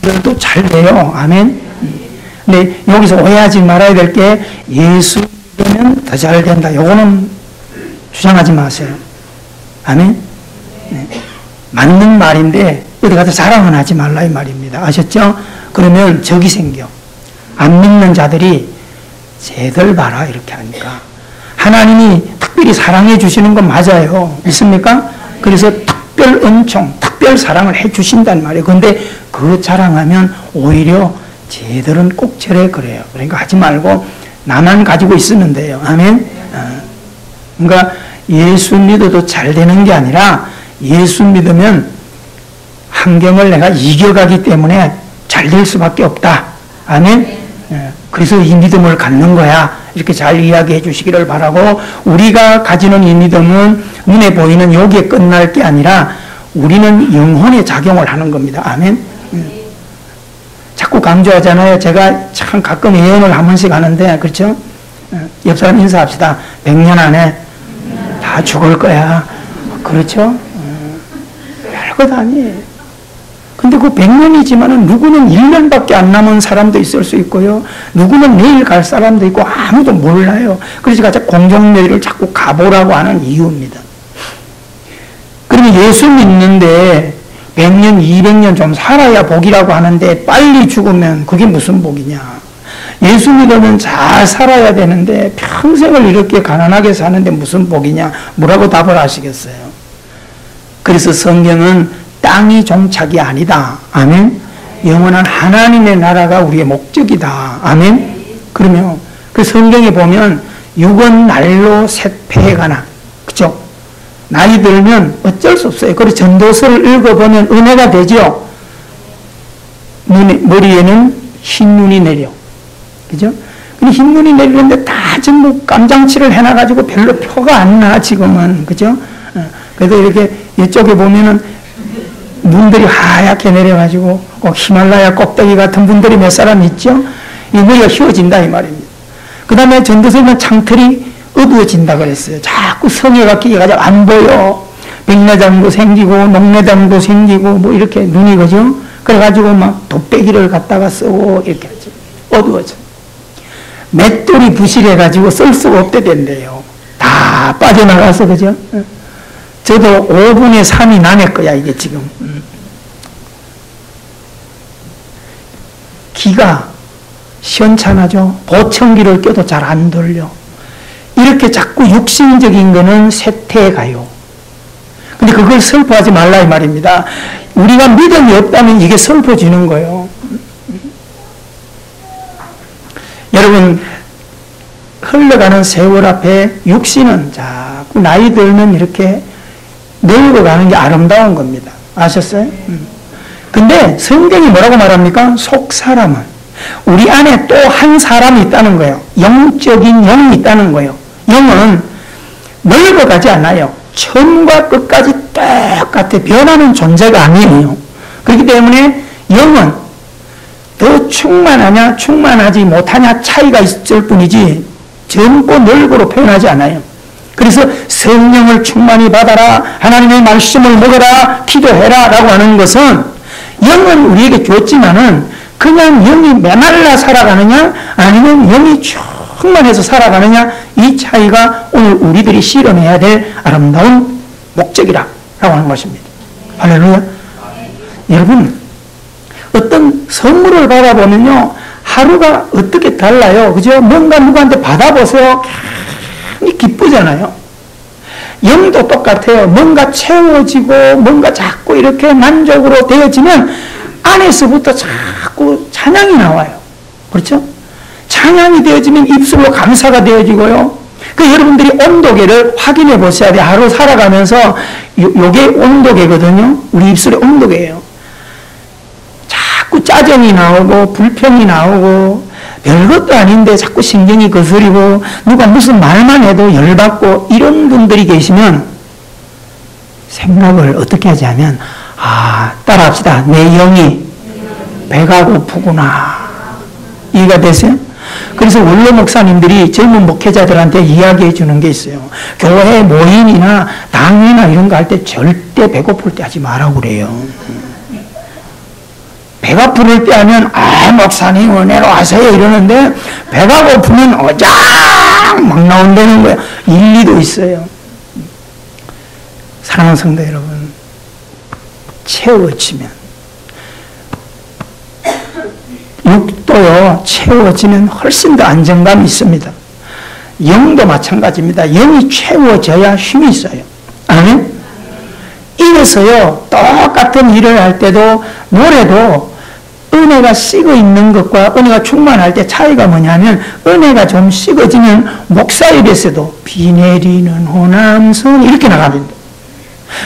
일들도 잘 돼요. 아멘. 근데 여기서 오해하지 말아야 될 게 예수 믿으면 더 잘 된다. 요거는 주장하지 마세요. 아멘. 네. 맞는 말인데 어디 가서 자랑은 하지 말라 이 말입니다. 아셨죠? 그러면 적이 생겨. 안 믿는 자들이 쟤들 봐라 이렇게 하니까 하나님이 특별히 사랑해 주시는 건 맞아요. 믿습니까? 그래서 특별 은총, 특별 사랑을 해 주신단 말이에요. 그런데 그 자랑하면 오히려 쟤들은 꼭 저래 그래요. 그러니까 하지 말고 나만 가지고 있으면 돼요. 아멘. 그러니까 예수 믿어도 잘 되는 게 아니라 예수 믿으면 환경을 내가 이겨가기 때문에 잘 될 수밖에 없다. 아멘. 그래서 이 믿음을 갖는 거야. 이렇게 잘 이야기해 주시기를 바라고, 우리가 가지는 이 믿음은 눈에 보이는 여기에 끝날 게 아니라 우리는 영혼에 작용을 하는 겁니다. 아멘. 자꾸 강조하잖아요. 제가 참 가끔 예언을 한 번씩 하는데, 그렇죠? 옆 사람 인사합시다. 100년 안에 다 죽을 거야. 그렇죠? 별것 아니에요. 근데 그 100년이지만은 누구는 1년밖에 안 남은 사람도 있을 수 있고요. 누구는 내일 갈 사람도 있고 아무도 몰라요. 그래서 제가 공정내일을 자꾸 가보라고 하는 이유입니다. 그러면 예수 믿는데 100년, 200년 좀 살아야 복이라고 하는데 빨리 죽으면 그게 무슨 복이냐. 예수 믿으면 잘 살아야 되는데 평생을 이렇게 가난하게 사는데 무슨 복이냐. 뭐라고 답을 하시겠어요? 그래서 성경은 땅이 종착이 아니다. 아멘. 영원한 하나님의 나라가 우리의 목적이다. 아멘. 그러면 그 성경에 보면 육은 날로 쇠폐해가나. 그죠? 나이 들면 어쩔 수 없어요. 그래서 전도서를 읽어보면 은혜가 되죠. 머리에는 흰 눈이 내려. 그죠? 근데 흰 눈이 내리는데 다 전부 깜장치를 해놔가지고 별로 표가 안 나, 지금은. 그죠? 그래도 이렇게 이쪽에 보면은 눈들이 하얗게 내려가지고 꼭 히말라야 꼭대기 같은 분들이 몇 사람 있죠? 이 머리가 휘어진다 이 말입니다. 그 다음에 전도서는 창틀이 어두워진다 그랬어요. 자꾸 성에가 끼어가지고 안 보여. 백내장도 생기고 녹내장도 생기고 뭐 이렇게 눈이 그죠? 그래가지고 막 돗배기를 갖다가 쓰고 이렇게 하죠. 어두워져. 맷돌이 부실해가지고 쓸 수가 없대 된대요. 다 빠져나가서 그죠? 저도 5분의 3이 남의 거야, 이게 지금. 기가 시원찮아져. 보청기를 껴도 잘 안 돌려. 이렇게 자꾸 육신적인 거는 쇠퇴해 가요. 근데 그걸 슬퍼하지 말라, 이 말입니다. 우리가 믿음이 없다면 이게 슬퍼지는 거예요. 여러분, 흘러가는 세월 앞에 육신은 자꾸 나이 들면 이렇게 늙어가는 게 아름다운 겁니다. 아셨어요? 근데 성경이 뭐라고 말합니까? 속 사람은 우리 안에 또 한 사람이 있다는 거예요. 영적인 영이 있다는 거예요. 영은 늙어가지 않아요. 처음과 끝까지 똑같아. 변하는 존재가 아니에요. 그렇기 때문에 영은 더 충만하냐 충만하지 못하냐 차이가 있을 뿐이지 젊고 늙으로 표현하지 않아요. 그래서 성령을 충만히 받아라, 하나님의 말씀을 먹어라, 기도해라 라고 하는 것은 영은 우리에게 줬지만은 그냥 영이 메말라 살아가느냐 아니면 영이 충만해서 살아가느냐, 이 차이가 오늘 우리들이 실현해야 될 아름다운 목적이라고 하는 것입니다. 할렐루야. 여러분, 어떤 선물을 받아보면요 하루가 어떻게 달라요. 그죠? 뭔가 누구한테 받아보세요. 기쁘잖아요. 영도 똑같아요. 뭔가 채워지고 뭔가 자꾸 이렇게 만족으로 되어지면 안에서부터 자꾸 찬양이 나와요. 그렇죠? 찬양이 되어지면 입술로 감사가 되어지고요. 그 여러분들이 온도계를 확인해 보셔야 돼요. 하루 살아가면서 요게 온도계거든요. 우리 입술의 온도계예요. 자꾸 짜증이 나오고 불평이 나오고 별것도 아닌데 자꾸 신경이 거스리고 누가 무슨 말만 해도 열받고 이런 분들이 계시면 생각을 어떻게 하자면 따라합시다. 내 영이 배가 고프구나. 이해가 되세요? 그래서 원로 목사님들이 젊은 목회자들한테 이야기해 주는 게 있어요. 교회 모임이나 당회나 이런 거 할 때 절대 배고플 때 하지 말라고 그래요. 배가 부를 때 하면 목사님 은혜로 하세요 이러는데 배가 고프면 어장 막 나온다는 거야. 일리도 있어요. 사랑하는 성도 여러분, 채워지면 육도요 채워지면 훨씬 더 안정감이 있습니다. 영도 마찬가지입니다. 영이 채워져야 힘이 있어요. 아멘? 이래서요 똑같은 일을 할 때도 노래도 은혜가 식어 있는 것과 은혜가 충만할 때 차이가 뭐냐면 은혜가 좀 식어지면 목사일에서도 비 내리는 호남선 이렇게 나갑니다.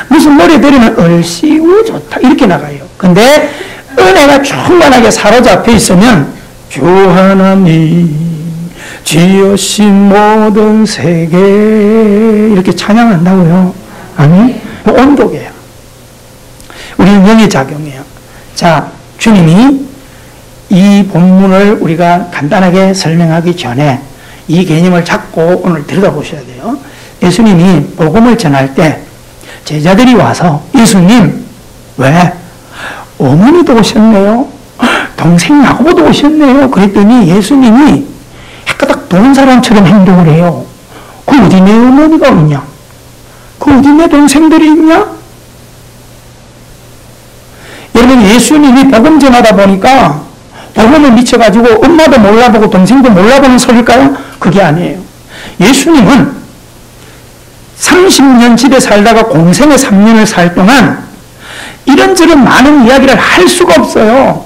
무슨 노래 들으면 얼씨구 좋다 이렇게 나가요. 근데 은혜가 충만하게 사로잡혀 있으면 주 하나님 지으신 모든 세계 이렇게 찬양한다고요. 아니 온도계예요. 우리는 영의 작용이에요. 자, 주님이 이 본문을 우리가 간단하게 설명하기 전에 이 개념을 잡고 오늘 들여다보셔야 돼요. 예수님이 복음을 전할 때 제자들이 와서 예수님 왜? 어머니도 오셨네요. 동생 야고보도 오셨네요. 그랬더니 예수님이 헷가닥 돈 사람처럼 행동을 해요. 그 어디 내 어머니가 있냐? 그 어디 내 동생들이 있냐? 여러분 예수님이 복음 전하다 보니까 복음을 미쳐가지고 엄마도 몰라보고 동생도 몰라보는 소리일까요? 그게 아니에요. 예수님은 30년 집에 살다가 공생의 3년을 살 동안 이런저런 많은 이야기를 할 수가 없어요.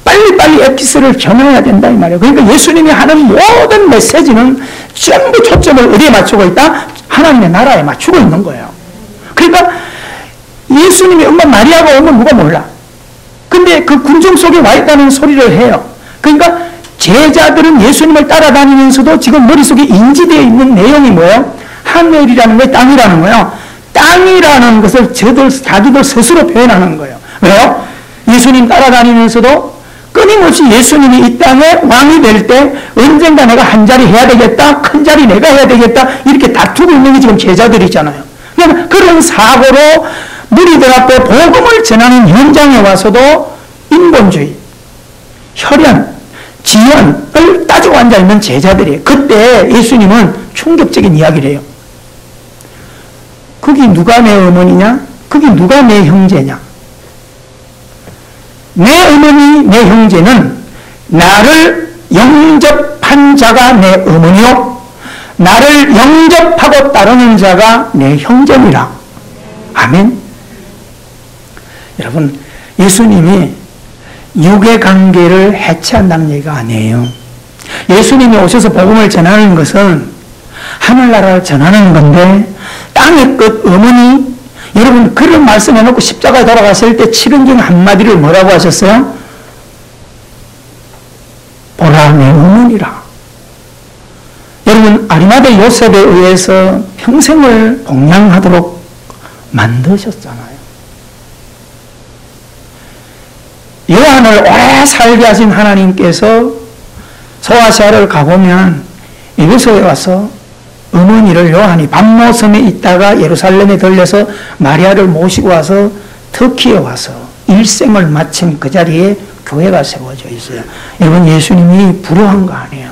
빨리빨리 에피소드를 전해야 된다 이 말이에요. 그러니까 예수님이 하는 모든 메시지는 전부 초점을 어디에 맞추고 있다? 하나님의 나라에 맞추고 있는 거예요. 그러니까 예수님의 엄마 마리아가 오면 누가 몰라. 근데 그 군중 속에 와 있다는 소리를 해요. 그러니까 제자들은 예수님을 따라다니면서도 지금 머릿속에 인지되어 있는 내용이 뭐예요? 하늘이라는 거예요? 땅이라는 거예요? 땅이라는 것을 자기들 스스로 표현하는 거예요. 왜요? 예수님 따라다니면서도 끊임없이 예수님이 이 땅에 왕이 될 때 언젠가 내가 한 자리 해야 되겠다, 큰 자리 내가 해야 되겠다 이렇게 다투고 있는 게 지금 제자들이잖아요. 그러니까 그런 사고로 무리들 앞에 복음을 전하는 현장에 와서도 인본주의, 혈연, 지연을 따지고 앉아있는 제자들이에요. 그때 예수님은 충격적인 이야기를 해요. 거기 누가 내 어머니냐? 거기 누가 내 형제냐? 내 어머니, 내 형제는 나를 영접한 자가 내 어머니요 나를 영접하고 따르는 자가 내 형제니라. 아멘. 여러분 예수님이 육의 관계를 해체한다는 얘기가 아니에요. 예수님이 오셔서 복음을 전하는 것은 하늘나라를 전하는 건데 땅의 끝 어머니 여러분 그런 말씀 해놓고 십자가에 돌아갔을 때 칠은경 한마디를 뭐라고 하셨어요? 보라 내 어머니라. 여러분 아리마대 요셉에 의해서 평생을 봉양하도록 만드셨잖아요. 요한을 오래 살게 하신 하나님께서 소아시아를 가보면 에베소에 와서 어머니를 요한이 밤모섬에 있다가 예루살렘에 들려서 마리아를 모시고 와서 터키에 와서 일생을 마친 그 자리에 교회가 세워져 있어요. 여러분 예수님이 불효한 거 아니에요.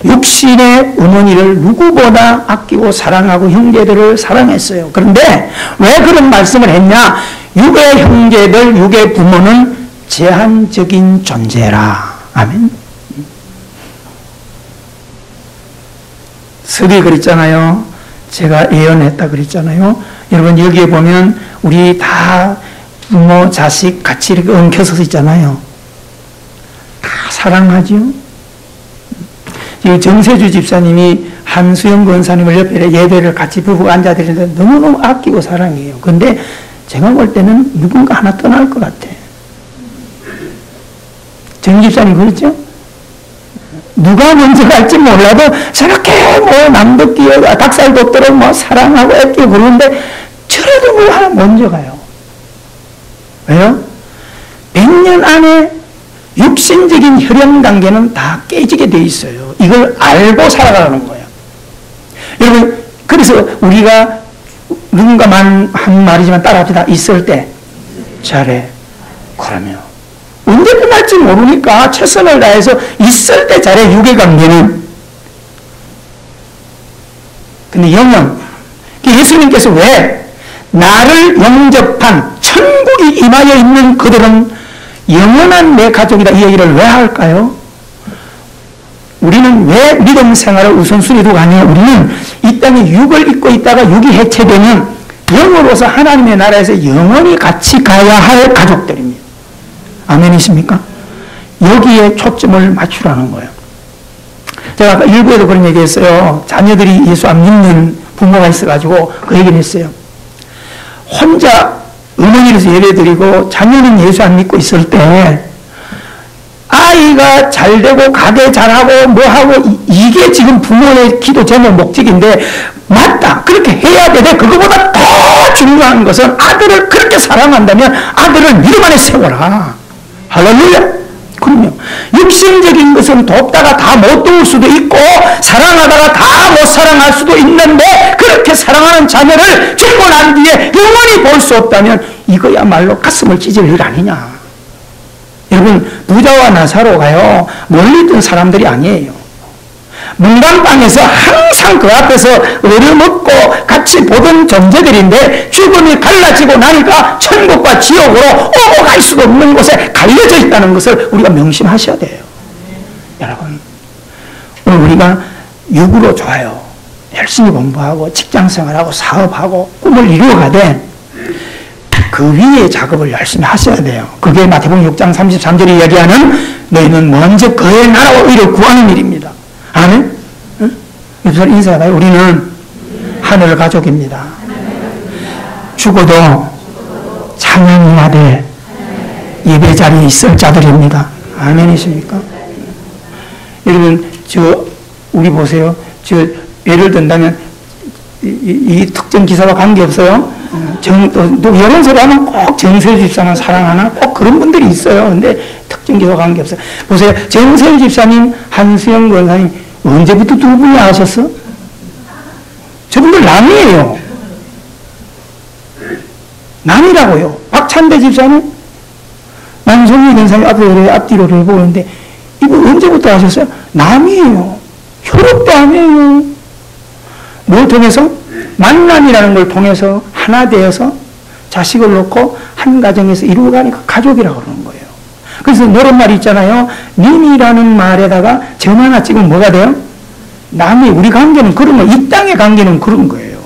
육신의 어머니를 누구보다 아끼고 사랑하고 형제들을 사랑했어요. 그런데 왜 그런 말씀을 했냐? 육의 형제들, 육의 부모는 제한적인 존재라. 아멘. 섭이 그랬잖아요. 제가 예언했다 그랬잖아요. 여러분 여기에 보면 우리 다 부모, 자식 같이 이렇게 엉켜서 있잖아요. 다 사랑하죠. 정세주 집사님이 한수영 권사님을 옆에 예배를 같이 부부가 앉아드리는데 너무너무 아끼고 사랑해요. 근데 제가 볼 때는 누군가 하나 떠날 것 같아. 정 집사님 그렇죠? 누가 먼저 갈지 몰라도 저렇게 뭐 남도 끼어 닭살 돋도록 뭐 사랑하고 애끼고 그러는데 저래도 뭐 하나 먼저 가요. 왜요? 100년 안에 육신적인 혈연 관계는 다 깨지게 돼 있어요. 이걸 알고 살아가는 거예요. 여러분 그래서 우리가 누군가만 한 말이지만 따라합시다. 있을 때 잘해. 그러면 언제 끝날지 모르니까 최선을 다해서 있을 때 잘해, 유괴관계는. 근데 영영, 예수님께서 왜 나를 영접한 천국이 임하여 있는 그들은 영원한 내 가족이다, 이 얘기를 왜 할까요? 우리는 왜 믿음 생활을 우선순위 두고 하냐? 우리는 이 땅에 육을 입고 있다가 육이 해체되면 영으로서 하나님의 나라에서 영원히 같이 가야 할 가족들입니다. 아멘이십니까? 여기에 초점을 맞추라는 거예요. 제가 아까 일부에도 그런 얘기 했어요. 자녀들이 예수 안 믿는 부모가 있어가지고 그 얘기를 했어요. 혼자 어머니로서 예배 드리고 자녀는 예수 안 믿고 있을 때 아이가 잘 되고 가게 잘하고 뭐하고 이게 지금 부모의 기도 제목 목적인데 맞다. 그렇게 해야 되는데 그거보다 더 중요한 것은 아들을 그렇게 사랑한다면 아들을 믿음 안에 세워라. 할렐루야. 그럼요. 육신적인 것은 돕다가 다 못 도울 수도 있고 사랑하다가 다 못 사랑할 수도 있는데 그렇게 사랑하는 자녀를 죽고 난 뒤에 영원히 볼 수 없다면 이거야말로 가슴을 찢을 일 아니냐. 여러분, 부자와 나사로가요 멀리 있던 사람들이 아니에요. 문간방에서 항상 그 앞에서 얻어먹고 같이 보던 존재들인데 죽음이 갈라지고 나니까 천국과 지옥으로 오고 갈 수도 없는 곳에 갈려져 있다는 것을 우리가 명심하셔야 돼요. 여러분, 오늘 우리가 육으로 좋아요. 열심히 공부하고 직장생활하고 사업하고 꿈을 이루어가되 그 위에 작업을 열심히 하셔야 돼요. 그게 마태복음 6장 33절에 이야기하는 너희는 먼저 그의 나라와 의를 구하는 일입니다. 아멘? 응? 옆사람 인사해봐요. 우리는 하늘 가족입니다. 죽어도 찬양해야 될 예배 자리에 있을 자들입니다. 아멘이십니까? 여러분, 우리 보세요. 예를 든다면, 이 특정 기사와 관계없어요. 또 이런 소리 하면 꼭 정세일 집사만 사랑하나? 꼭 그런 분들이 있어요. 근데 특정 기사와 관계없어요. 보세요. 정세일 집사님, 한수영 권사님, 언제부터 두 분이 하셨어? 저분들 남이에요. 남이라고요. 박찬대 집사님, 남성희 권사님 앞뒤로 보고 있는데, 이분 언제부터 하셨어요? 남이에요. 혈육도 아니에요. 뭘 통해서? 만남이라는 걸 통해서 하나 되어서 자식을 놓고 한 가정에서 이루어가니까 가족이라고 그러는 거예요. 그래서 노랫말이 있잖아요. 님이라는 말에다가 점 하나 찍으면 뭐가 돼요? 남이, 우리 관계는 그런 거예요. 이 땅의 관계는 그런 거예요.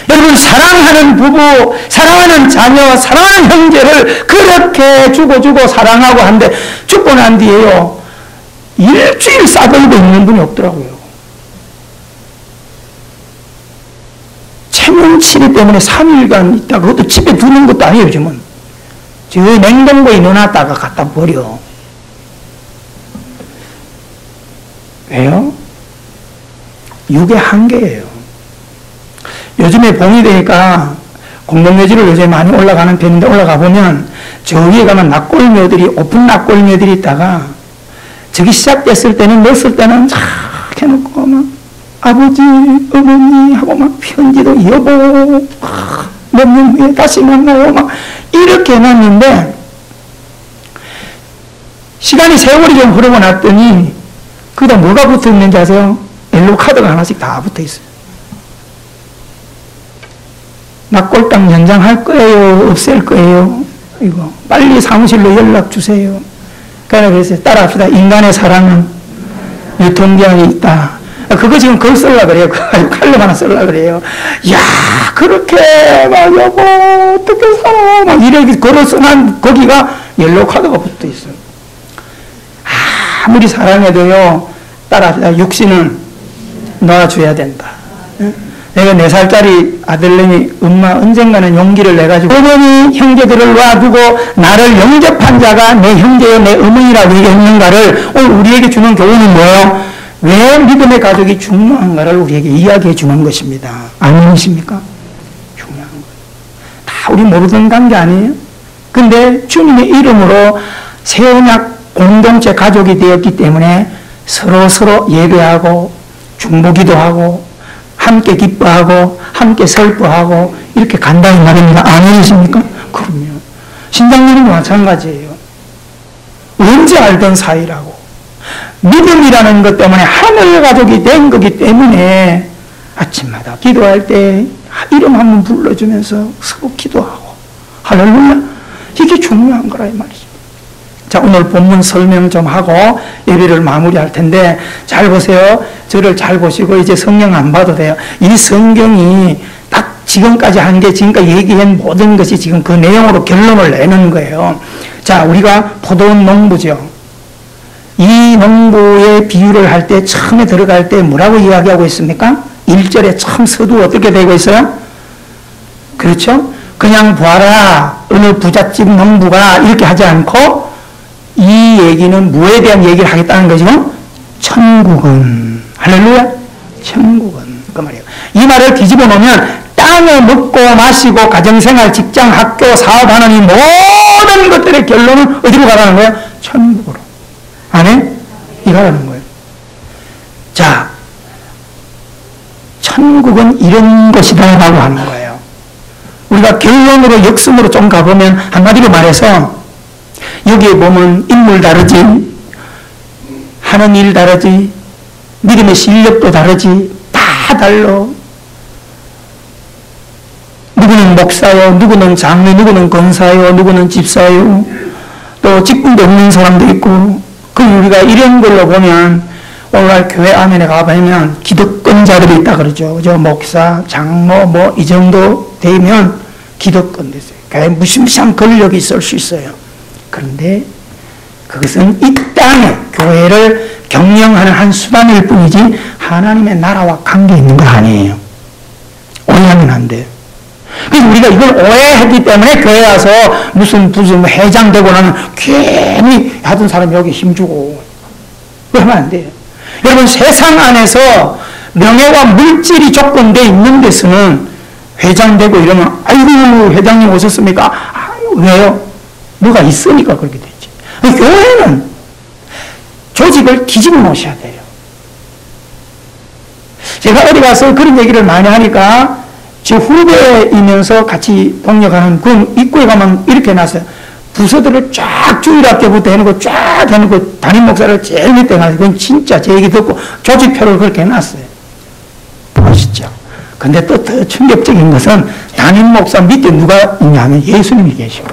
여러분, 사랑하는 부부, 사랑하는 자녀, 사랑하는 형제를 그렇게 주고 사랑하고 한데 죽고 난 뒤에요. 일주일 싸들고 있는 분이 없더라고요. 체면치레 때문에 3일간 있다가 그것도 집에 두는 것도 아니에요. 요즘은 저 냉동고에 넣어놨다가 갖다 버려. 왜요? 육의 한계예요. 요즘에 봄이 되니까 공동묘지를 요새 많이 올라가는 편인데 올라가 보면 저 위에 가면 낙골묘들이, 오픈 낙골묘들이 있다가 저기 시작됐을 때는, 넣었을 때는 쫙 해놓고 막 아버지, 어머니 하고 막 편지도 여보, 몇 년 후에 다시 만나요. 막 이렇게 해놨는데 시간이 세월이 좀 흐르고 났더니 거기다 뭐가 붙어 있는지 아세요? 옐로우 카드가 하나씩 다 붙어 있어요. 낙골당 연장할 거예요? 없앨 거예요? 이거 빨리 사무실로 연락 주세요. 그래서 따라합시다. 인간의 사랑은 유통기한이 있다. 그거 지금 그걸 쓰려고 그래요. 칼럼 하나 쓰려고 그래요. 야, 그렇게 막 여보 어떻게 살아 막 이렇게 걸어 써난 거기가 옐로우 카드가 붙어 있어요. 아무리 사랑해도요, 따라합시다. 육신은 놓아줘야 된다. 내가 4살짜리 아들내미 엄마 언젠가는 용기를 내가지고 어머니 형제들을 놔두고 나를 영접한 자가 내 형제요 내 어머니라고 얘기했는가를 오늘 우리에게 주는 교훈은 뭐예요? 왜 믿음의 가족이 중요한가를 우리에게 이야기해 주는 것입니다. 아니십니까? 중요한 거예요. 다 우리 모르던 관계 아니에요? 근데 주님의 이름으로 새 언약 공동체 가족이 되었기 때문에 서로 예배하고 중보기도하고 함께 기뻐하고 함께 슬퍼하고 이렇게 간다는 말입니다. 아니십니까? 그럼요. 신장님도 마찬가지예요. 언제 알던 사이라고. 믿음이라는 것 때문에 하늘 가족이 된 거기 때문에 아침마다 기도할 때 이름 한번 불러주면서 서로 기도하고, 할렐루야. 이게 중요한 거라 이 말이죠. 자, 오늘 본문 설명 좀 하고 예배를 마무리할 텐데, 잘 보세요. 저를 잘 보시고 이제 성경 안 봐도 돼요. 이 성경이 딱 지금까지 한 게, 지금까지 얘기한 모든 것이 지금 그 내용으로 결론을 내는 거예요. 자, 우리가 포도원 농부죠. 이 농부의 비유를 할 때, 처음에 들어갈 때 뭐라고 이야기하고 있습니까? 1절에 처음 서두 어떻게 되고 있어요? 그렇죠? 그냥 봐라, 어느 부잣집 농부가 이렇게 하지 않고, 이 얘기는 무에 대한 얘기를 하겠다는 거죠. 천국은, 할렐루야, 천국은 그 말이에요. 이 말을 뒤집어 놓으면 땅을 먹고 마시고 가정생활, 직장, 학교, 사업하는 이 모든 것들의 결론은 어디로 가라는 거예요? 천국으로. 아멘? 이 가라는 거예요. 자, 천국은 이런 것이다 라고 하는 거예요. 우리가 결론으로 역성으로 좀 가보면, 한마디로 말해서 여기에 보면 인물 다르지, 하는 일 다르지, 믿음의 실력도 다르지, 다 달라. 누구는 목사요, 누구는 장로, 누구는 권사요, 누구는 집사요, 또 직분도 없는 사람도 있고. 그 우리가 이런 걸로 보면, 오늘날 교회 안에 가보면 기득권자들이 있다 그러죠. 그죠? 목사, 장로, 뭐 이 정도 되면 기득권 됐어요. 교회에 무시무시한 권력이 있을 수 있어요. 그런데 그것은 이 땅에 교회를 경영하는 한 수단일 뿐이지 하나님의 나라와 관계 있는 거 아니에요. 오해하면 안 돼요. 그래서 우리가 이걸 오해했기 때문에 교회 와서 무슨 회장 되고 나면 괜히 하던 사람이 여기 힘주고 그러면 안 돼요. 여러분, 세상 안에서 명예와 물질이 조건되어 있는 데서는 회장 되고 이러면, 아이고 회장님 오셨습니까? 아유, 왜요? 뭐가 있으니까 그렇게 되지. 교회는 조직을 뒤집어 놓으셔야 돼요. 제가 어디 가서 그런 얘기를 많이 하니까 제 후배이면서 같이 동력하는 그 입구에 가면 이렇게 해놨어요. 부서들을 쫙 주일학교부터 해놓고 쫙 해놓고 담임 목사를 제일 밑에 해놨어요. 그건 진짜 제 얘기 듣고 조직표를 그렇게 해놨어요. 보시죠. 근데 또 더 충격적인 것은 담임 목사 밑에 누가 있냐면 예수님이 계시고.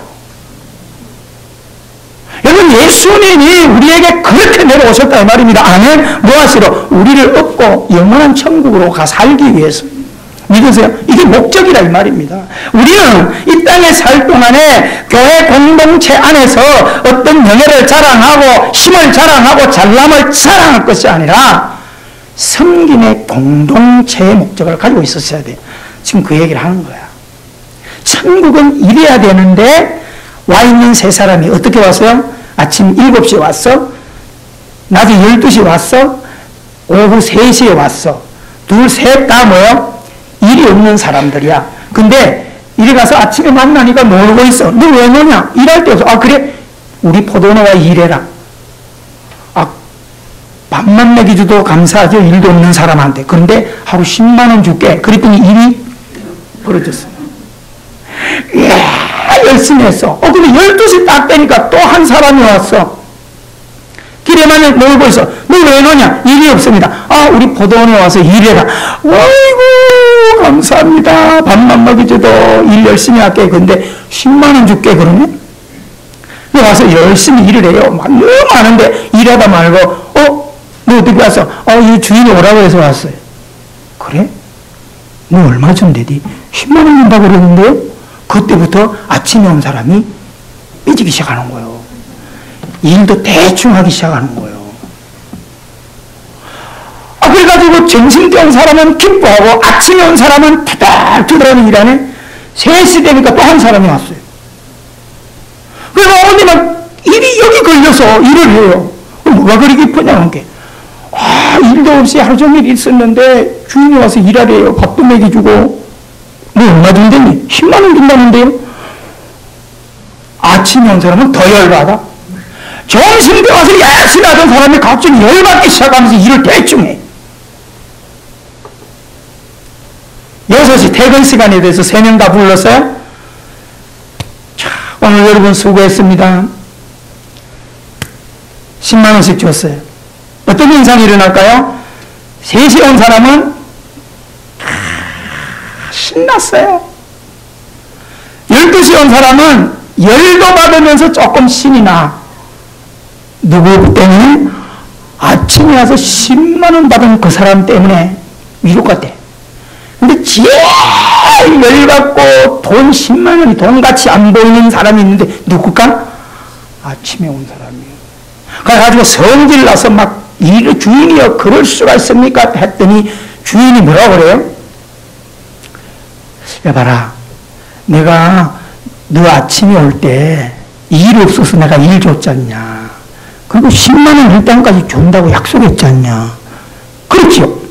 여러분, 예수님이 우리에게 그렇게 내려오셨다 이 말입니다. 아멘. 뭐 하시러? 우리를 얻고 영원한 천국으로 가 살기 위해서. 믿으세요? 이게 목적이라 이 말입니다. 우리는 이 땅에 살 동안에 교회 공동체 안에서 어떤 명예를 자랑하고 힘을 자랑하고 잘남을 자랑할 것이 아니라 섬김의 공동체의 목적을 가지고 있었어야 돼요. 지금 그 얘기를 하는 거야. 천국은 이래야 되는데 와 있는 세 사람이 어떻게 왔어요? 아침 7시에 왔어? 낮에 12시에 왔어? 오후 3시에 왔어? 둘, 셋 다 뭐요? 일이 없는 사람들이야. 근데 이리 가서 아침에 만나니까 놀고 있어. 너 왜 노냐? 일할 데 없어. 아, 그래? 우리 포도나와 일해라. 아, 밥만 먹이줘도 감사하죠. 일도 없는 사람한테. 그런데 하루 10만 원 줄게. 그랬더니 일이 벌어졌어. 이야, 열심히 했어. 근데 12시 딱 되니까 또 한 사람이 왔어. 길에만 놀고 있어. 너 왜 노냐? 일이 없습니다. 아, 우리 포도원에 와서 일해라. 아이고, 감사합니다. 밥만 먹이줘도 일 열심히 할게. 근데 10만 원 줄게. 그러면? 와서 열심히 일을 해요. 너무 많은데 일하다 말고, 너 어떻게 왔어? 이 주인이 오라고 해서 왔어요. 그래? 너 얼마 준대디? 10만 원 준다고 그러는데요? 그때부터 아침에 온 사람이 삐지기 시작하는 거예요. 일도 대충 하기 시작하는 거예요. 그래가지고 점심때 온 사람은 기뻐하고 아침에 온 사람은 투덜투덜하는 일하네. 3시 되니까 또 한 사람이 왔어요. 그래서 어머니는 일이 여기 걸려서 일을 해요. 뭐가 그리 기쁘냐는 게. 일도 없이 하루 종일 있었는데 주인이 와서 일하래요. 밥도 먹여주고. 뭐 얼마 준대니? 10만 원 준다는데요? 아침에 온 사람은 더 열받아. 점심때 와서 열심히 하던 사람이 갑자기 열받기 시작하면서 일을 대충 해. 6시 퇴근 시간에 대해서 3명 다 불렀어요. 자, 오늘 여러분 수고했습니다. 10만 원씩 줬어요. 어떤 현상이 일어날까요? 3시에 온 사람은 신났어요. 12시에 온 사람은 열도 받으면서 조금 신이 나. 누구 때문에? 아침에 와서 10만 원 받은 그 사람 때문에 위로가 돼. 근데 제일 열받고 돈 10만 원이 돈같이 안 보이는 사람이 있는데 누굴까? 아침에 온 사람이에요. 그래가지고 성질 나서 막 주인이요 그럴 수가 있습니까? 했더니 주인이 뭐라고 그래요? 여봐라, 내가 너 아침에 올 때 일 없어서 내가 일 줬잖냐. 그리고 10만 원 일당까지 준다고 약속했잖냐. 그렇죠?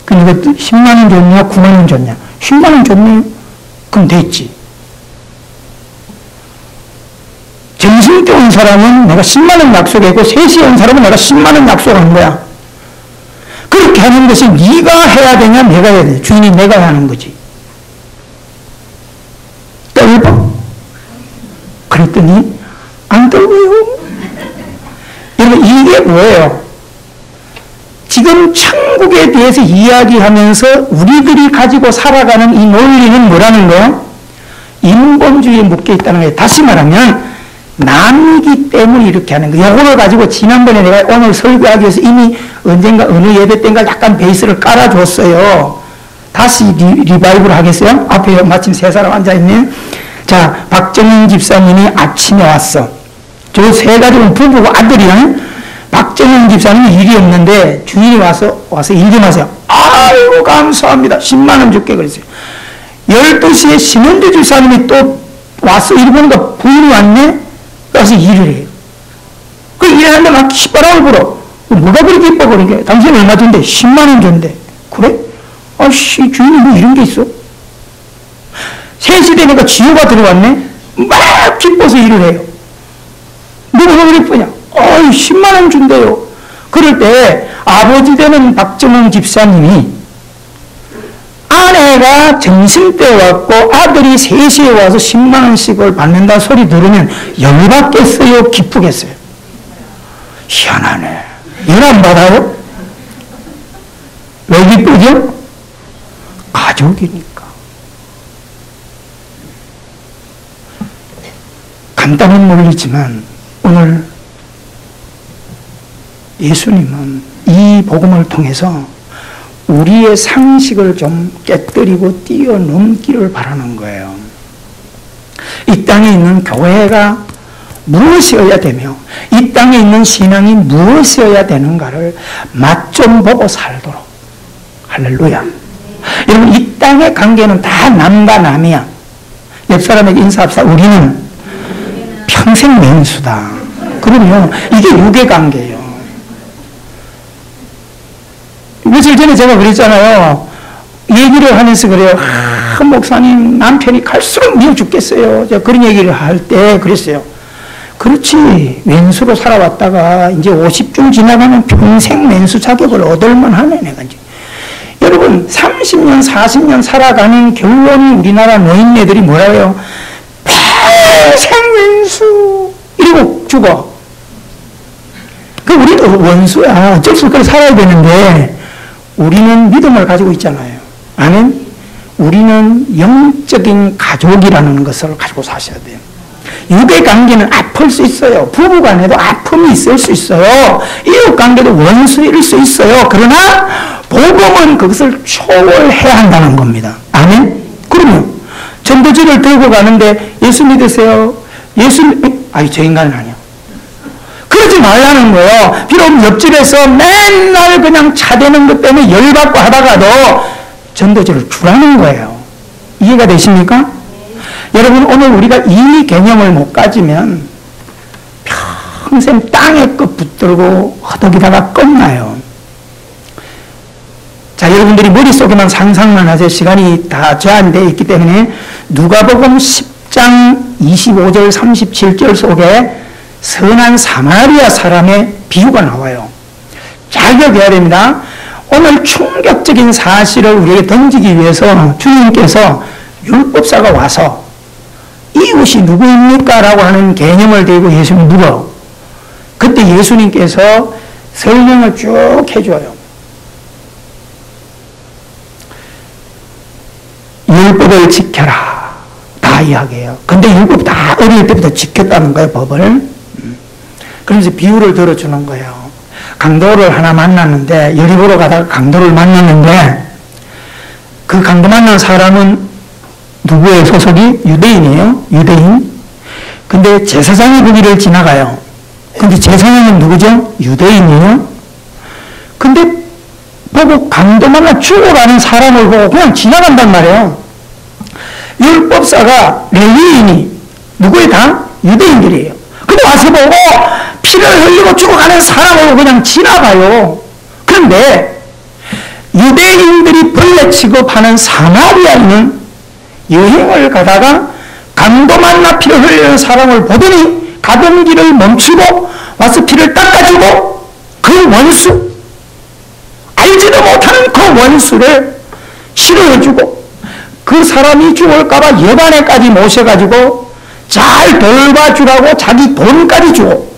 그러니까 10만 원 줬냐 9만 원 줬냐. 10만 원 줬네요. 그럼 됐지. 점심 때 온 사람은 내가 10만 원 약속했고 3시에 온 사람은 내가 10만 원 약속한 거야. 그렇게 하는 것이 네가 해야 되냐 내가 해야 되냐. 주인이 내가 해야 하는 거지. 떨고? 그랬더니 안 떨고요. 여러분 이게 뭐예요? 지금 천국에 대해서 이야기하면서 우리들이 가지고 살아가는 이 논리는 뭐라는 거예요? 인본주의에 묶여 있다는 거예요. 다시 말하면 남이기 때문에 이렇게 하는 거예요. 이거를 가지고 지난번에 내가 오늘 설교하기 위해서 이미 언젠가 어느 예배 때인가 약간 베이스를 깔아줬어요. 다시 리바이브를 하겠어요? 앞에 마침 3사람 앉아있네. 자, 박정인 집사님이 아침에 왔어. 저 3가족은 부부고 아들이야. 박정인 집사님이 일이 없는데 주인이 와서 일 좀 하세요. 아이고 감사합니다. 10만 원 줄게 그랬어요. 12시에 신원주 집사님이 또 와서 일 보니까 부인이 왔네. 그래서 일을 해요. 그 일하는데 막 시바람을 불어. 뭐가 그렇게 이뻐 그러게. 당신 얼마 준대? 10만 원 준대. 그래? 아씨 주인이 뭐 이런 게 있어? 3시 되니까 지효가 들어왔네. 막 기뻐서 일을 해요. 누가 그리 이쁘냐? 10만 원 준대요. 그럴 때 아버지 되는 박정훈 집사님이 아내가 점심 때 왔고 아들이 3시에 와서 10만 원씩을 받는다 소리 들으면 열받겠어요? 기쁘겠어요? 희한하네. 열 안 받아요? 왜 기쁘죠? 가족이니까. 간단한 논리지만 오늘 예수님은 이 복음을 통해서 우리의 상식을 좀 깨뜨리고 뛰어넘기를 바라는 거예요. 이 땅에 있는 교회가 무엇이어야 되며 이 땅에 있는 신앙이 무엇이어야 되는가를 맛 좀 보고 살도록. 할렐루야. 여러분 이 땅의 관계는 다 남과 남이야. 옆 사람에게 인사합시다. 우리는 평생 맹수다. 그럼요. 이게 유괴관계예요. 며칠 전에 제가 그랬잖아요. 얘기를 하면서 그래요. 목사님 남편이 갈수록 미워 죽겠어요. 제가 그런 얘기를 할 때 그랬어요. 그렇지. 왼수로 살아왔다가 이제 50중 지나가면 평생 왼수 자격을 얻을만 하네 내가 이제. 여러분 30년 40년 살아가는 결론이 우리나라 노인네들이 뭐라고요? 평생 왼수 이러고 죽어. 그 우리는 원수야. 어쩔 수 없이 살아야 되는데 우리는 믿음을 가지고 있잖아요. 아멘? 우리는 영적인 가족이라는 것을 가지고 사셔야 돼요. 유괴관계는 아플 수 있어요. 부부간에도 아픔이 있을 수 있어요. 이웃관계도 원수일 수 있어요. 그러나 복음은 그것을 초월해야 한다는 겁니다. 아멘? 그럼요. 전도지를 들고 가는데 예수 믿으세요. 저 인간은 아니야. 그러지 말라는 거예요. 비록 옆집에서 맨날 그냥 차대는 것 때문에 열받고 하다가도 전도지를 주라는 거예요. 이해가 되십니까? 여러분 오늘 우리가 이 개념을 못 가지면 평생 땅에 껏 붙들고 허덕이다가 끝나요. 자, 여러분들이 머릿속에만 상상만 하세요. 시간이 다 제한되어 있기 때문에 누가복음 10장 25절 37절 속에 선한 사마리아 사람의 비유가 나와요. 잘 기억해야 됩니다. 오늘 충격적인 사실을 우리에게 던지기 위해서 주님께서 율법사가 와서 이 이웃이 누구입니까? 라고 하는 개념을 대고 예수님 물어. 그때 예수님께서 설명을 쭉 해줘요. 율법을 지켜라. 다 이야기해요. 근데 율법 다 어릴 때부터 지켰다는 거예요, 법을. 그러면서 비유를 들어주는 거예요. 강도를 하나 만났는데, 여리고로 가다가 강도를 만났는데, 그 강도 만난 사람은 누구의 소속이? 유대인이에요. 유대인. 근데 제사장이 그 길을 지나가요. 근데 제사장은 누구죠? 유대인이에요. 근데 보고 강도 만나 죽어가는 사람을 보고 그냥 지나간단 말이에요. 율법사가 레위인이 누구의 당? 유대인들이에요. 근데 와서 보고 피를 흘리고 죽어가는 사람을 그냥 지나가요. 그런데 유대인들이 벌레 취급하는 사마리아인은 여행을 가다가 강도 만나 피를 흘리는 사람을 보더니 가던 길을 멈추고 와서 피를 닦아주고 그 원수, 알지도 못하는 그 원수를 치료해주고 그 사람이 죽을까봐 여관에까지 모셔가지고 잘 돌봐주라고 자기 돈까지 주고,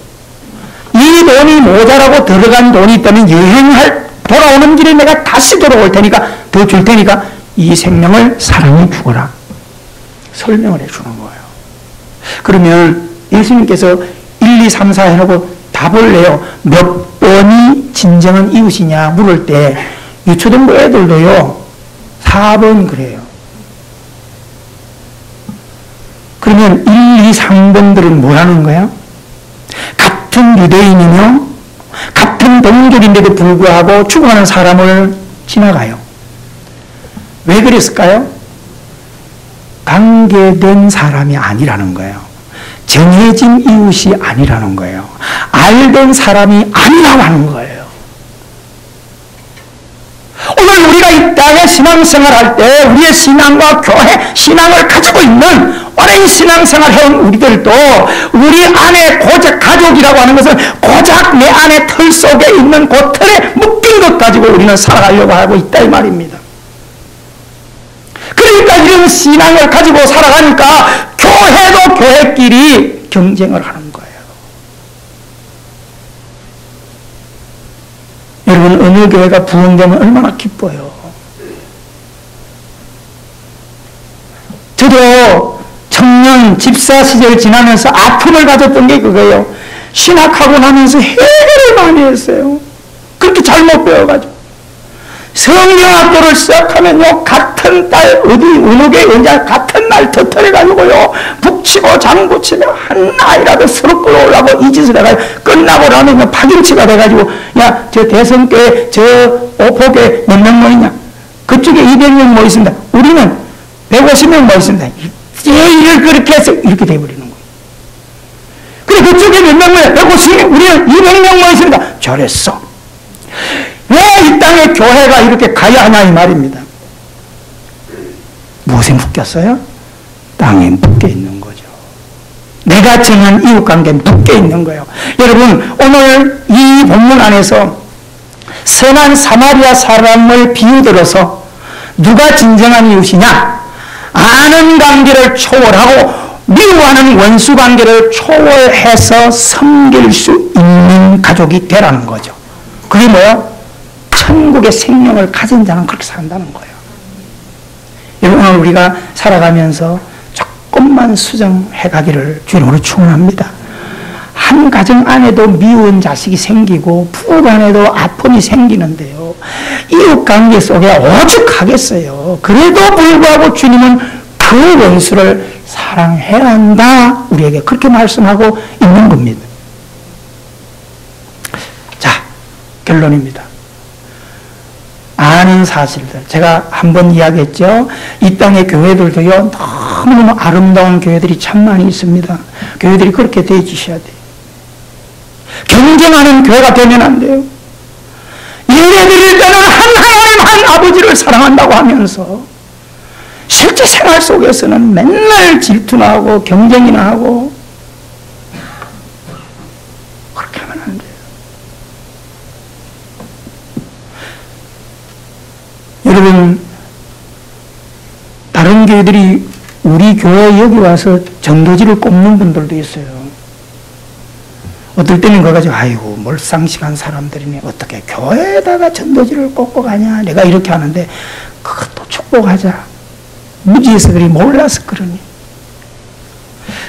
이 돈이 모자라고 들어간 돈이 있다면 여행할 돌아오는 길에 내가 다시 돌아올 테니까 더 줄 테니까 이 생명을 사랑해 주거라 설명을 해주는 거예요. 그러면 예수님께서 1, 2, 3, 4 해놓고 답을 내요. 몇 번이 진정한 이웃이냐 물을 때 유초등부 애들도요 4번 그래요. 그러면 1, 2, 3번들은 뭐라는 거야? 같은 유대인이며 같은 동족인데도 불구하고 죽어가는 사람을 지나가요. 왜 그랬을까요? 관계된 사람이 아니라는 거예요. 정해진 이웃이 아니라는 거예요. 알던 사람이 아니라고 하는 거예요. 오늘 우리가 이 땅에 신앙생활 할 때 우리의 신앙과 교회, 신앙을 가지고 있는 오랜 신앙생활 해온 우리들도 우리 안에 고작 가족이라고 하는 것은 고작 내 안에 틀 속에 있는 그 틀에 묶인 것 가지고 우리는 살아가려고 하고 있다 이 말입니다. 그러니까 이런 신앙을 가지고 살아가니까 교회도 교회끼리 경쟁을 하는 거예요. 여러분 어느 교회가 부흥되면 얼마나 기뻐요. 저도 청년 집사 시절 지나면서 아픔을 가졌던 게 그거예요. 신학하고 나면서 해결을 많이 했어요. 그렇게 잘못 배워가지고. 성경학교를 시작하면요, 같은 딸, 어느 게 언제 같은 날 터뜨려가지고요, 북치고 장구치며 한 아이라도 서로 끌어오려고 이 짓을 해가지고, 끝나고 나면 파김치가 돼가지고, 야, 저 대성교회, 저 오포교회 몇 명 모이냐? 그쪽에 200명 모였습니다. 우리는 150명 모였습니다. 일을 그렇게 해서 이렇게 돼버리는 거예요. 그래, 그쪽에 몇 명 모여? 150명, 우리는 200명 모였습니다. 잘했어. 왜 이 땅에 교회가 이렇게 가야 하냐 이 말입니다. 무엇에 묶였어요? 땅에 묶여 있는 거죠. 내가 정한 이웃관계에 묶여 있는 거예요. 여러분 오늘 이 본문 안에서 선한 사마리아 사람을 비유들어서 누가 진정한 이웃이냐? 아는 관계를 초월하고 미워하는 원수 관계를 초월해서 섬길 수 있는 가족이 되라는 거죠. 그게 뭐예요? 천국의 생명을 가진 자는 그렇게 산다는 거예요. 여러분 오늘 우리가 살아가면서 조금만 수정해 가기를 주님으로 축원합니다. 한 가정 안에도 미운 자식이 생기고 부부 안에도 아픔이 생기는데요. 이웃관계 속에 오죽하겠어요. 그래도 불구하고 주님은 그 원수를 사랑해야 한다. 우리에게 그렇게 말씀하고 있는 겁니다. 자, 결론입니다. 아는 사실들. 제가 한번 이야기했죠. 이 땅의 교회들도요, 너무너무 아름다운 교회들이 참 많이 있습니다. 교회들이 그렇게 되어주셔야 돼요. 경쟁하는 교회가 되면 안 돼요. 예배 드릴 때는 한 하나님 한 아버지를 사랑한다고 하면서 실제 생활 속에서는 맨날 질투나 하고 경쟁이나 하고 그렇게 하면 안 돼요. 여러분 다른 교회들이 우리 교회 여기 와서 전도지를 꼽는 분들도 있어요. 어떨 때는 그거 가지고 아이고 몰상식한 사람들이니 어떻게 교회에다가 전도지를 꽂고 가냐, 내가 이렇게 하는데 그것도 축복하자, 무지해서 그리 몰라서 그러니.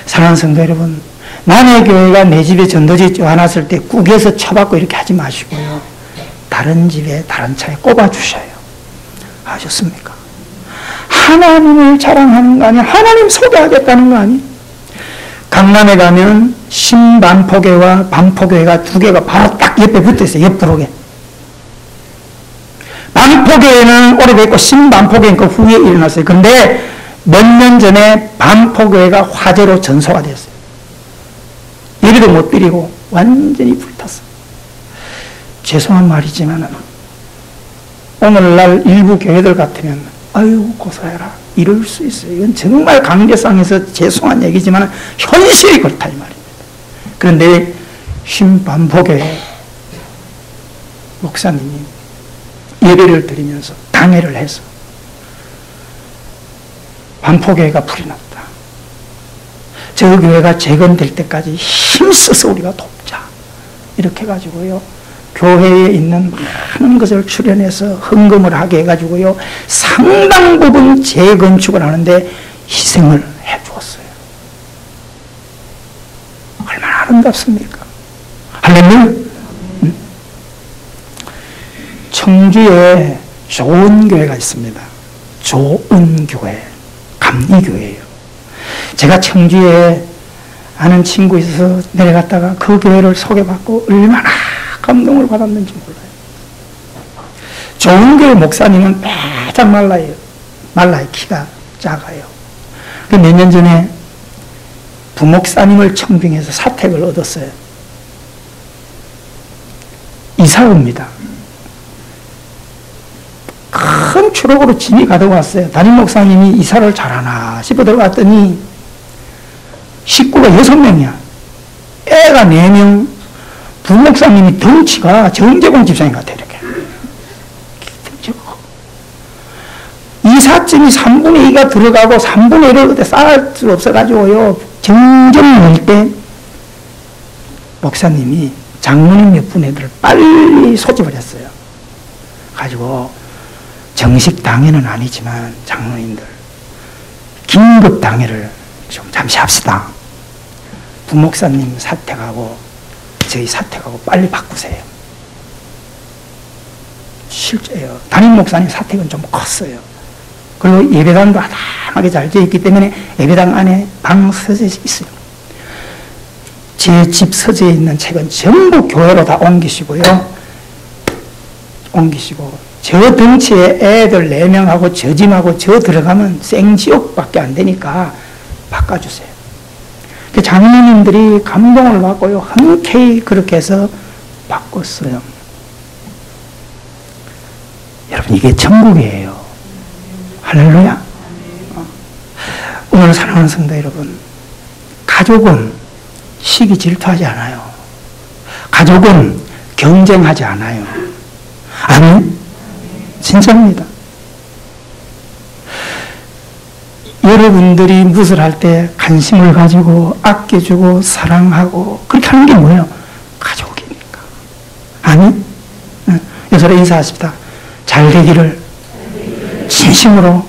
사랑하는 성도 여러분, 남의 교회가 내 집에 전도지 와놨을 때 국에서 쳐받고 이렇게 하지 마시고요, 다른 집에 다른 차에 꼽아주셔요. 아셨습니까? 하나님을 자랑하는 거 아니야? 하나님 소개하겠다는 거 아니야? 강남에 가면 신반포교회와 반포교회가 두 개가 바로 딱 옆에 붙어 있어요. 옆부록에. 반포교회는 오래됐고 신반포교회는 그 후에 일어났어요. 그런데 몇 년 전에 반포교회가 화재로 전소가 됐어요. 예배도 못 드리고 완전히 불탔어요. 죄송한 말이지만 오늘날 일부 교회들 같으면 아유 고사해라 이럴 수 있어요. 이건 정말 관계상에서 죄송한 얘기지만 현실이 그렇다 이 말입니다. 그런데 신반포교회 목사님이 예배를 드리면서 당회를 해서 반포교회가 불이 났다, 저 교회가 재건될 때까지 힘써서 우리가 돕자, 이렇게 해가지고요 교회에 있는 많은 것을 출연해서 헌금을 하게 해가지고요 상당 부분 재건축을 하는데 희생을 해주었어요. 얼마나 아름답습니까? 할렐루야. 청주에 좋은 교회가 있습니다. 좋은 교회, 감리교회예요. 제가 청주에 아는 친구 있어서 내려갔다가 그 교회를 소개받고 얼마나 감동을 받았는지 몰라요. 좋은 교회 목사님은 바짝 말라요. 키가 작아요. 몇 년 전에 부목사님을 청빙해서 사택을 얻었어요. 이사 옵니다. 큰 추록으로 짐이 가득 왔어요. 담임 목사님이 이사를 잘하나 싶어 들어갔더니 식구가 6명이야. 애가 4명. 부목사님이 덩치가 정재공 집사님 같아, 이렇게. 이삿짐이 3분의 2가 들어가고 3분의 1을 그때 쌓을 수 없어가지고요. 정정 놀 때 목사님이 장로님 몇 분 애들을 빨리 소집을 했어요. 가지고 정식 당회는 아니지만 장로님들 긴급 당회를 좀 잠시 합시다. 부목사님 사택하고 저희 사택하고 빨리 바꾸세요. 실제요. 담임 목사님 사택은 좀 컸어요. 그리고 예배당도 아담하게 잘 되어 있기 때문에 예배당 안에 방 서재에 있어요. 제 집 서재에 있는 책은 전부 교회로 다 옮기시고요. 저 덩치에 애들 4명하고 저 짐하고 저 들어가면 생지옥밖에 안 되니까 바꿔주세요. 장로님들이 감동을 받고요, 흔쾌히 그렇게 해서 바꿨어요. 여러분, 이게 천국이에요. 할렐루야. 오늘 사랑하는 성도 여러분, 가족은 시기 질투하지 않아요. 가족은 경쟁하지 않아요. 아멘? 진짜입니다. 여러분들이 무엇을 할 때 관심을 가지고 아껴주고 사랑하고 그렇게 하는 게 뭐예요? 가족이니까. 아멘? 여서로 인사하십시다. 잘 되기를 진심으로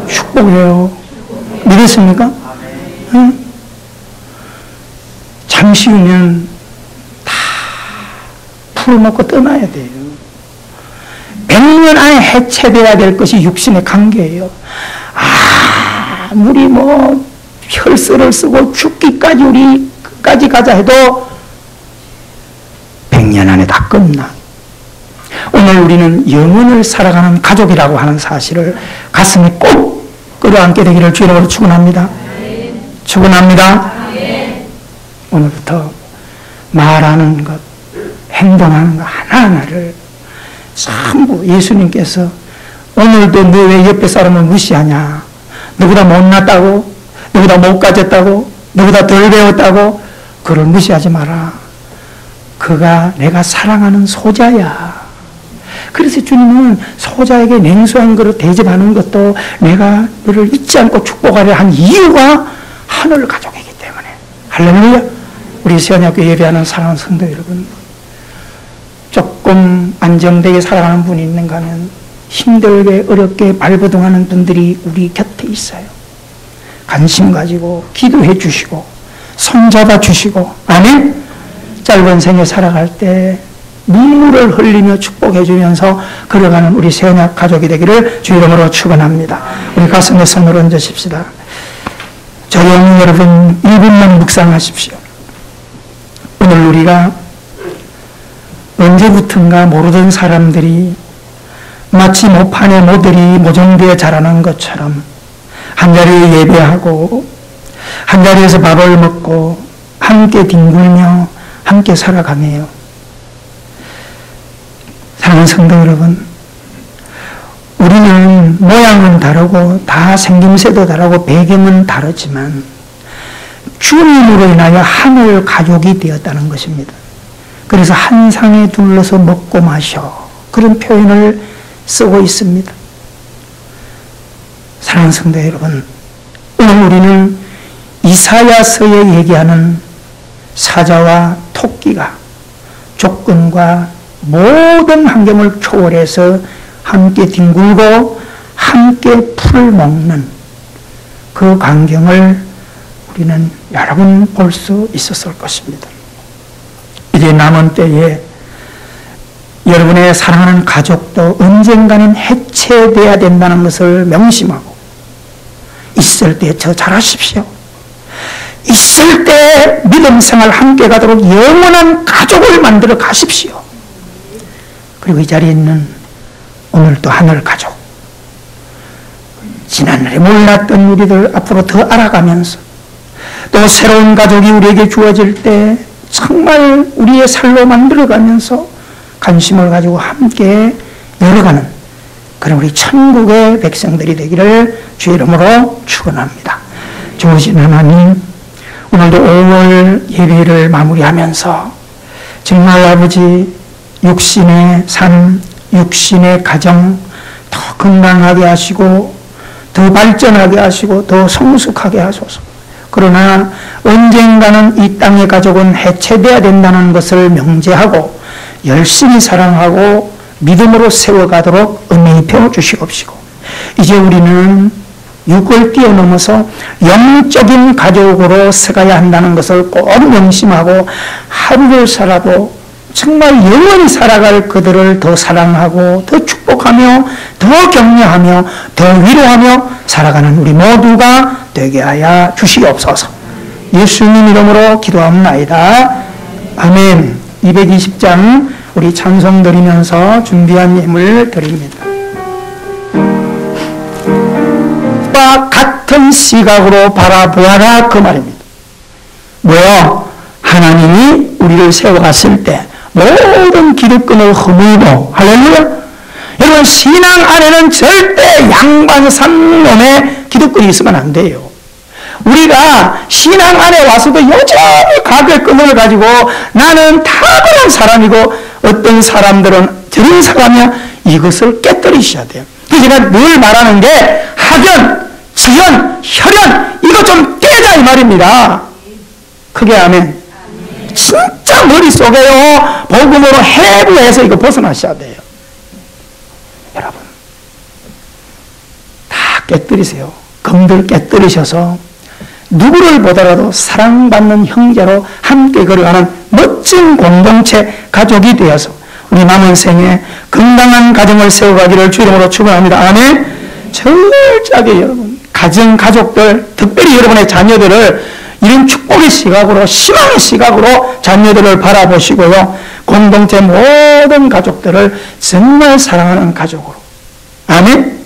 축복해요. 믿으십니까? 응? 잠시 후면 다 풀어놓고 떠나야 돼요. 100년 안에 해체돼야 될 것이 육신의 관계예요. 아무리 혈서를 쓰고 죽기까지 우리 끝까지 가자 해도 100년 안에 다 끝나. 오늘 우리는 영혼을 살아가는 가족이라고 하는 사실을 가슴에 꼭 끌어안게 되기를 주의 이름으로 축원합니다. 축원합니다. 오늘부터 말하는 것, 행동하는 것 하나하나를 전부 예수님께서 오늘도 너 왜 옆에 사람을 무시하냐? 너보다 못났다고? 너보다 못 가졌다고? 너보다 덜 배웠다고? 그를 무시하지 마라. 그가 내가 사랑하는 소자야. 그래서 주님은 소자에게 냉수한 그릇 대접하는 것도 내가 너를 잊지 않고 축복하려 한 이유가 하늘 가족이기 때문에. 할렐루야. 우리 세원학교 예배하는 사랑하는 성도 여러분, 조금 안정되게 살아가는 분이 있는가 하면 힘들게 어렵게 발버둥하는 분들이 우리 곁에 있어요. 관심 가지고 기도해 주시고 손잡아 주시고, 아멘. 짧은 생에 살아갈 때 눈물을 흘리며 축복해 주면서 걸어가는 우리 세원학 가족이 되기를 주 이름으로 축원합니다. 우리 가슴에 손을 얹으십시다. 조용히 여러분 1분만 묵상하십시오. 오늘 우리가 언제부턴가 모르던 사람들이 마치 모판의 모들이 모종대에 자라는 것처럼 한자리에 예배하고 한자리에서 밥을 먹고 함께 뒹굴며 함께 살아가네요. 사랑하는 성도 여러분, 우리는 모양은 다르고 다 생김새도 다르고 배경은 다르지만 주님으로 인하여 하늘 가족이 되었다는 것입니다. 그래서 한 상에 둘러서 먹고 마셔, 그런 표현을 쓰고 있습니다. 사랑하는 성도 여러분, 오늘 우리는 이사야서에 얘기하는 사자와 토끼가 조건과 모든 환경을 초월해서 함께 뒹굴고 함께 풀을 먹는 그 광경을 우리는 여러 번 볼 수 있었을 것입니다. 이제 남은 때에 여러분의 사랑하는 가족도 언젠가는 해체되어야 된다는 것을 명심하고 있을 때 저 잘하십시오. 있을 때 믿음 생활 함께 가도록 영원한 가족을 만들어 가십시오. 그리고 이 자리에 있는 오늘 또 하늘 가족, 지난날에 몰랐던 우리들 앞으로 더 알아가면서 또 새로운 가족이 우리에게 주어질 때 정말 우리의 살로 만들어가면서 관심을 가지고 함께 열어가는 그런 우리 천국의 백성들이 되기를 주의 이름으로 축원합니다. 좋으신 하나님, 오늘도 5월 예배를 마무리하면서 정말 아버지 육신의 삶, 육신의 가정 더 건강하게 하시고 더 발전하게 하시고 더 성숙하게 하소서. 그러나 언젠가는 이 땅의 가족은 해체되어야 된다는 것을 명제하고 열심히 사랑하고 믿음으로 세워가도록 은혜 입혀 주시옵시고, 이제 우리는 육을 뛰어넘어서 영적인 가족으로 서가야 한다는 것을 꼭 명심하고 하루를 살아도 정말 영원히 살아갈 그들을 더 사랑하고 더 축복하며 더 격려하며 더 위로하며 살아가는 우리 모두가 되게 하여 주시옵소서. 예수님 이름으로 기도합나이다. 아멘. 220장 우리 찬송 드리면서 준비한 예물 드립니다. 와 같은 시각으로 바라보아라, 그 말입니다. 뭐요? 하나님이 우리를 세워갔을 때 모든 기득권을 허물고, 할렐루야. 여러분, 신앙 안에는 절대 양반산놈의 기득권이 있으면 안 돼요. 우리가 신앙 안에 와서도 여전히 각의 끈을 가지고 나는 탁월한 사람이고 어떤 사람들은 저런 사람이야, 이것을 깨뜨리셔야 돼요. 그래서 제가 늘 말하는 게 학연, 지연, 혈연 이거 좀 떼자 이 말입니다. 크게 아멘. 진짜 머릿속에요 복음으로 해부해서 이거 벗어나셔야 돼요. 여러분 다 깨뜨리세요. 검들 깨뜨리셔서 누구를 보더라도 사랑받는 형제로 함께 걸어가는 멋진 공동체 가족이 되어서 우리 남은 생에 건강한 가정을 세워가기를 주 이름으로 축원합니다. 아멘. 철저하게 여러분 가족들, 특별히 여러분의 자녀들을 이런 축복의 시각으로, 희망의 시각으로 자녀들을 바라보시고요, 공동체 모든 가족들을 정말 사랑하는 가족으로, 아멘.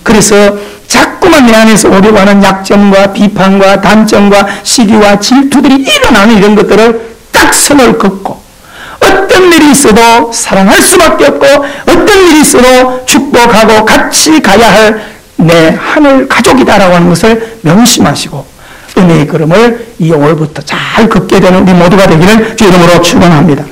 그래서 자꾸만 내 안에서 오려고 하는 약점과 비판과 단점과 시기와 질투들이 일어나는 이런 것들을 딱 선을 긋고 어떤 일이 있어도 사랑할 수밖에 없고 어떤 일이 있어도 축복하고 같이 가야 할 내 하늘 가족이다라고 하는 것을 명심하시고 은혜의 걸음을 이 5월부터 잘 걷게 되는 우리 모두가 되기를 주 이름으로 축원합니다.